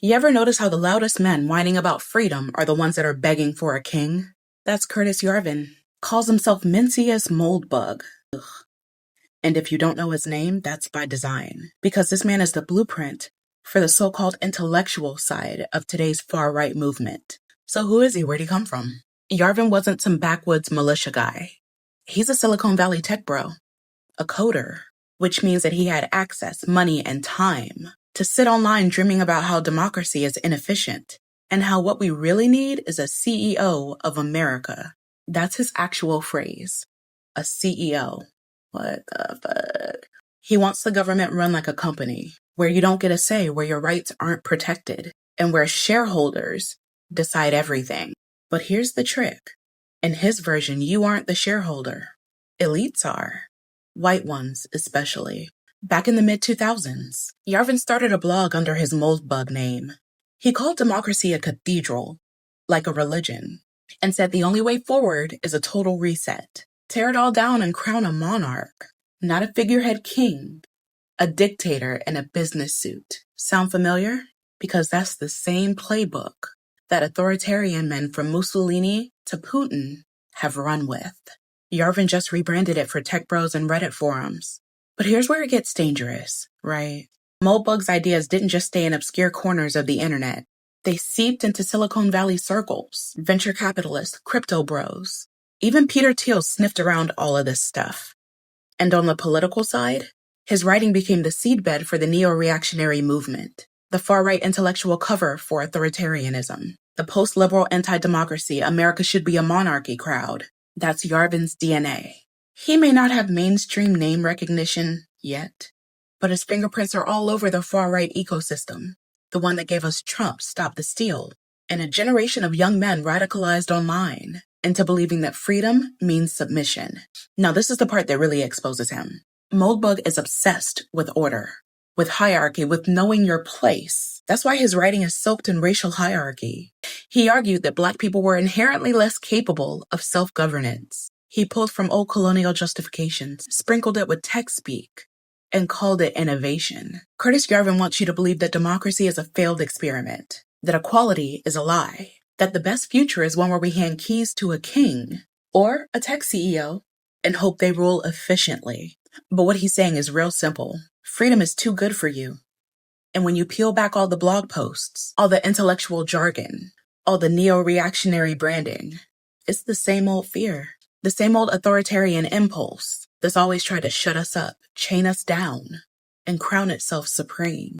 You ever notice how the loudest men whining about freedom are the ones that are begging for a king? That's Curtis Yarvin. Calls himself Mencius Moldbug. Ugh. And if you don't know his name, that's by design. Because this man is the blueprint for the so-called intellectual side of today's far-right movement. So who is he? Where'd he come from? Yarvin wasn't some backwoods militia guy. He's a Silicon Valley tech bro. A coder. Which means that he had access, money, and time to sit online dreaming about how democracy is inefficient and how what we really need is a CEO of America. That's his actual phrase. A CEO. What the fuck? He wants the government run like a company, where you don't get a say, where your rights aren't protected, and where shareholders decide everything. But here's the trick. In his version, you aren't the shareholder. Elites are. White ones, especially. Back in the mid-2000s, Yarvin started a blog under his Moldbug name. He called democracy a cathedral, like a religion, and said the only way forward is a total reset. Tear it all down and crown a monarch, not a figurehead king, a dictator in a business suit. Sound familiar? Because that's the same playbook that authoritarian men from Mussolini to Putin have run with. Yarvin just rebranded it for tech bros and Reddit forums. But here's where it gets dangerous, right? Moldbug's ideas didn't just stay in obscure corners of the internet. They seeped into Silicon Valley circles, venture capitalists, crypto bros. Even Peter Thiel sniffed around all of this stuff. And on the political side, his writing became the seedbed for the neo-reactionary movement, the far-right intellectual cover for authoritarianism, the post-liberal anti-democracy, America should be a monarchy crowd. That's Yarvin's DNA. He may not have mainstream name recognition yet, but his fingerprints are all over the far-right ecosystem, the one that gave us Trump, Stop the Steal, and a generation of young men radicalized online into believing that freedom means submission. Now, this is the part that really exposes him. Moldbug is obsessed with order, with hierarchy, with knowing your place. That's why his writing is soaked in racial hierarchy. He argued that Black people were inherently less capable of self-governance. He pulled from old colonial justifications, sprinkled it with tech speak, and called it innovation. Curtis Yarvin wants you to believe that democracy is a failed experiment, that equality is a lie, that the best future is one where we hand keys to a king or a tech CEO and hope they rule efficiently. But what he's saying is real simple. Freedom is too good for you. And when you peel back all the blog posts, all the intellectual jargon, all the neo-reactionary branding, it's the same old fear, the same old authoritarian impulse that's always tried to shut us up, chain us down, and crown itself supreme.